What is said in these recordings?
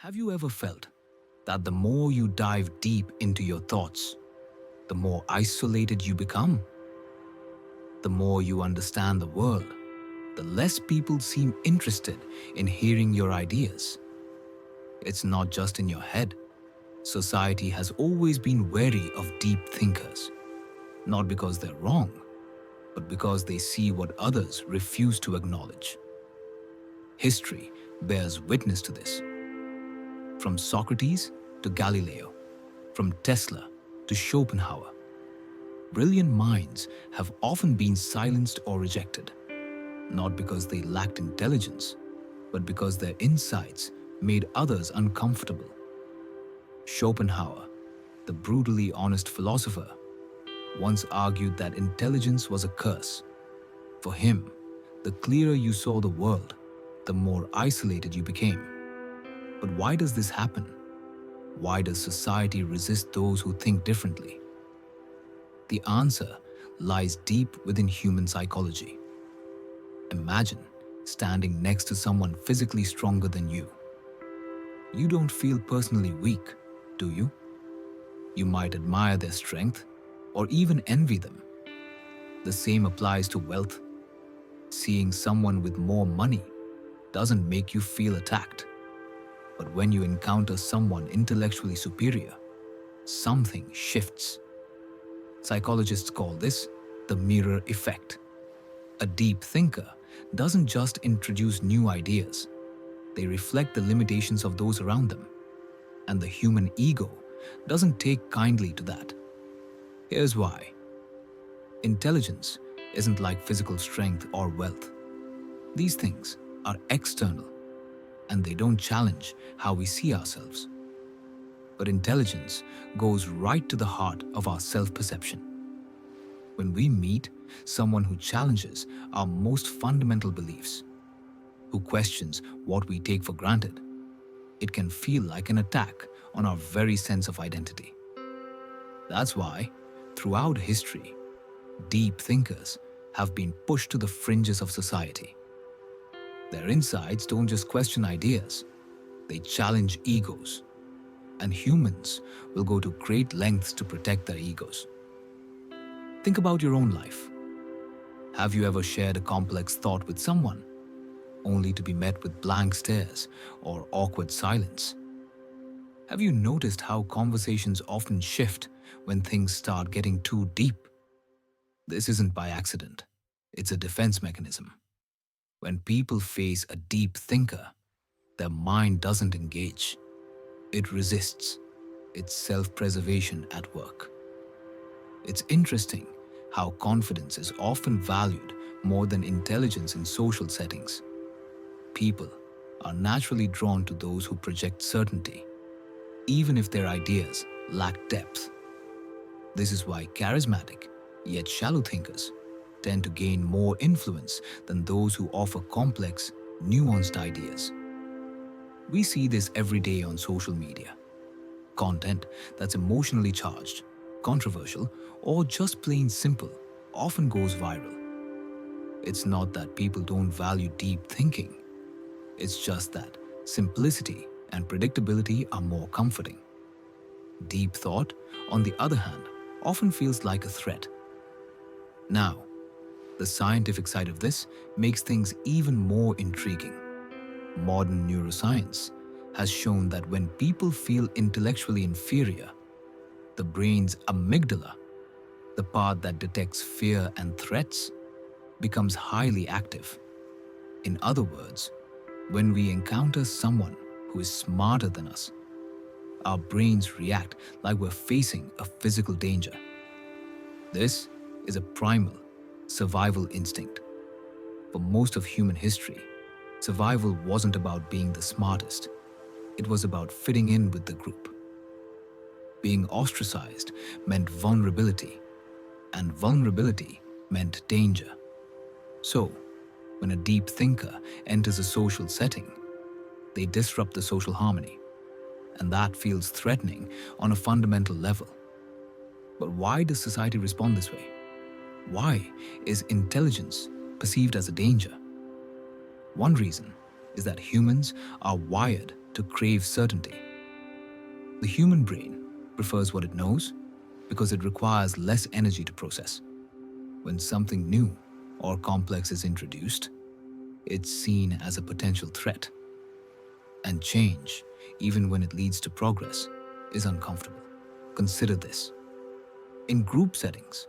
Have you ever felt that the more you dive deep into your thoughts, the more isolated you become? The more you understand the world, the less people seem interested in hearing your ideas. It's not just in your head. Society has always been wary of deep thinkers, not because they're wrong, but because they see what others refuse to acknowledge. History bears witness to this. From Socrates to Galileo, from Tesla to Schopenhauer, brilliant minds have often been silenced or rejected, not because they lacked intelligence, but because their insights made others uncomfortable. Schopenhauer, the brutally honest philosopher, once argued that intelligence was a curse. For him, the clearer you saw the world, the more isolated you became. But why does this happen? Why does society resist those who think differently? The answer lies deep within human psychology. Imagine standing next to someone physically stronger than you. You don't feel personally weak, do you? You might admire their strength or even envy them. The same applies to wealth. Seeing someone with more money doesn't make you feel attacked. But when you encounter someone intellectually superior, something shifts. Psychologists call this the mirror effect. A deep thinker doesn't just introduce new ideas. They reflect the limitations of those around them. And the human ego doesn't take kindly to that. Here's why. Intelligence isn't like physical strength or wealth. These things are external, and they don't challenge how we see ourselves. But intelligence goes right to the heart of our self-perception. When we meet someone who challenges our most fundamental beliefs, who questions what we take for granted, it can feel like an attack on our very sense of identity. That's why, throughout history, deep thinkers have been pushed to the fringes of society. Their insights don't just question ideas, they challenge egos. And humans will go to great lengths to protect their egos. Think about your own life. Have you ever shared a complex thought with someone, only to be met with blank stares or awkward silence? Have you noticed how conversations often shift when things start getting too deep? This isn't by accident. It's a defense mechanism. When people face a deep thinker, their mind doesn't engage. It resists. It's self-preservation at work. It's interesting how confidence is often valued more than intelligence in social settings. People are naturally drawn to those who project certainty, even if their ideas lack depth. This is why charismatic, yet shallow thinkers tend to gain more influence than those who offer complex, nuanced ideas. We see this every day on social media. Content that's emotionally charged, controversial, or just plain simple often goes viral. It's not that people don't value deep thinking. It's just that simplicity and predictability are more comforting. Deep thought, on the other hand, often feels like a threat. Now, the scientific side of this makes things even more intriguing. Modern neuroscience has shown that when people feel intellectually inferior, the brain's amygdala, the part that detects fear and threats, becomes highly active. In other words, when we encounter someone who is smarter than us, our brains react like we're facing a physical danger. This is a primal survival instinct. For most of human history, survival wasn't about being the smartest. It was about fitting in with the group. Being ostracized meant vulnerability, and vulnerability meant danger. So, when a deep thinker enters a social setting, they disrupt the social harmony, and that feels threatening on a fundamental level. But why does society respond this way? Why is intelligence perceived as a danger? One reason is that humans are wired to crave certainty. The human brain prefers what it knows because it requires less energy to process. When something new or complex is introduced, it's seen as a potential threat. And change, even when it leads to progress, is uncomfortable. Consider this. In group settings,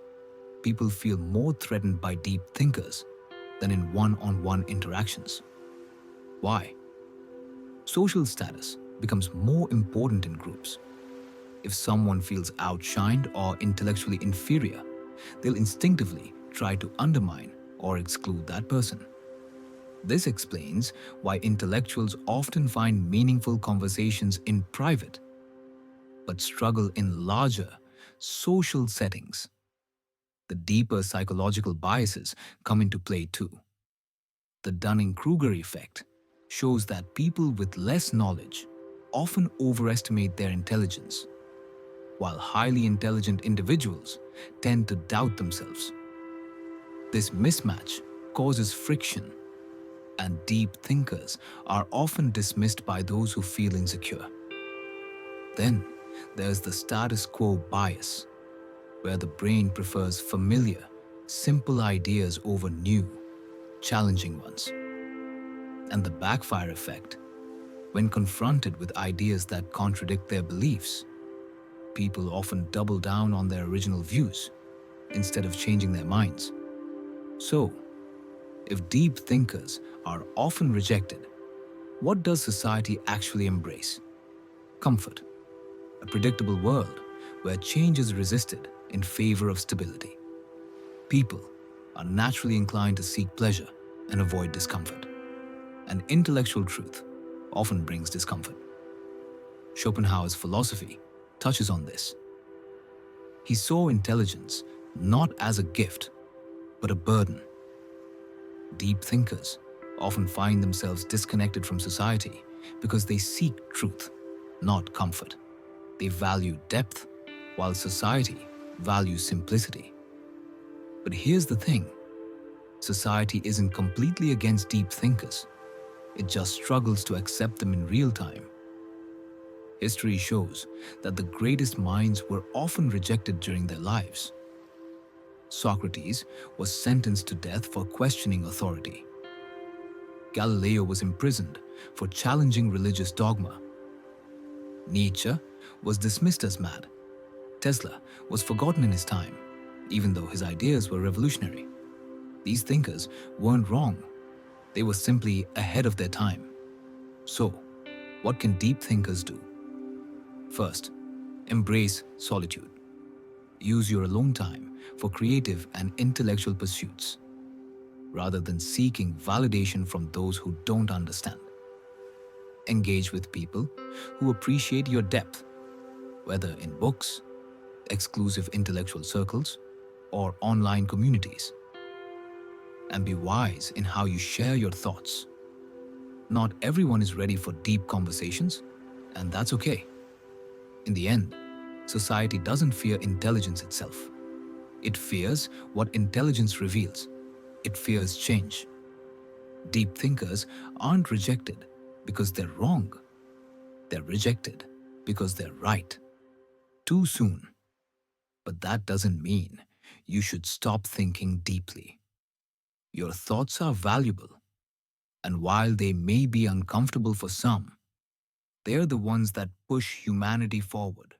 people feel more threatened by deep thinkers than in one-on-one interactions. Why? Social status becomes more important in groups. If someone feels outshined or intellectually inferior, they'll instinctively try to undermine or exclude that person. This explains why intellectuals often find meaningful conversations in private, but struggle in larger, social settings. The deeper psychological biases come into play too. The Dunning-Kruger effect shows that people with less knowledge often overestimate their intelligence, while highly intelligent individuals tend to doubt themselves. This mismatch causes friction, and deep thinkers are often dismissed by those who feel insecure. Then there's the status quo bias, where the brain prefers familiar, simple ideas over new, challenging ones. And the backfire effect, when confronted with ideas that contradict their beliefs, people often double down on their original views instead of changing their minds. So, if deep thinkers are often rejected, what does society actually embrace? Comfort, a predictable world where change is resisted in favor of stability. People are naturally inclined to seek pleasure and avoid discomfort. And intellectual truth often brings discomfort. Schopenhauer's philosophy touches on this. He saw intelligence not as a gift, but a burden. Deep thinkers often find themselves disconnected from society because they seek truth, not comfort. They value depth, while society values simplicity. But here's the thing. Society isn't completely against deep thinkers. It just struggles to accept them in real time. History shows that the greatest minds were often rejected during their lives. Socrates was sentenced to death for questioning authority. Galileo was imprisoned for challenging religious dogma. Nietzsche was dismissed as mad. Tesla was forgotten in his time, even though his ideas were revolutionary. These thinkers weren't wrong. They were simply ahead of their time. So, what can deep thinkers do? First, embrace solitude. Use your alone time for creative and intellectual pursuits, rather than seeking validation from those who don't understand. Engage with people who appreciate your depth, whether in books, exclusive intellectual circles, or online communities. And be wise in how you share your thoughts. Not everyone is ready for deep conversations, and that's okay. In the end, society doesn't fear intelligence itself. It fears what intelligence reveals. It fears change. Deep thinkers aren't rejected because they're wrong. They're rejected because they're right. Too soon. But that doesn't mean you should stop thinking deeply. Your thoughts are valuable, and while they may be uncomfortable for some, they're the ones that push humanity forward.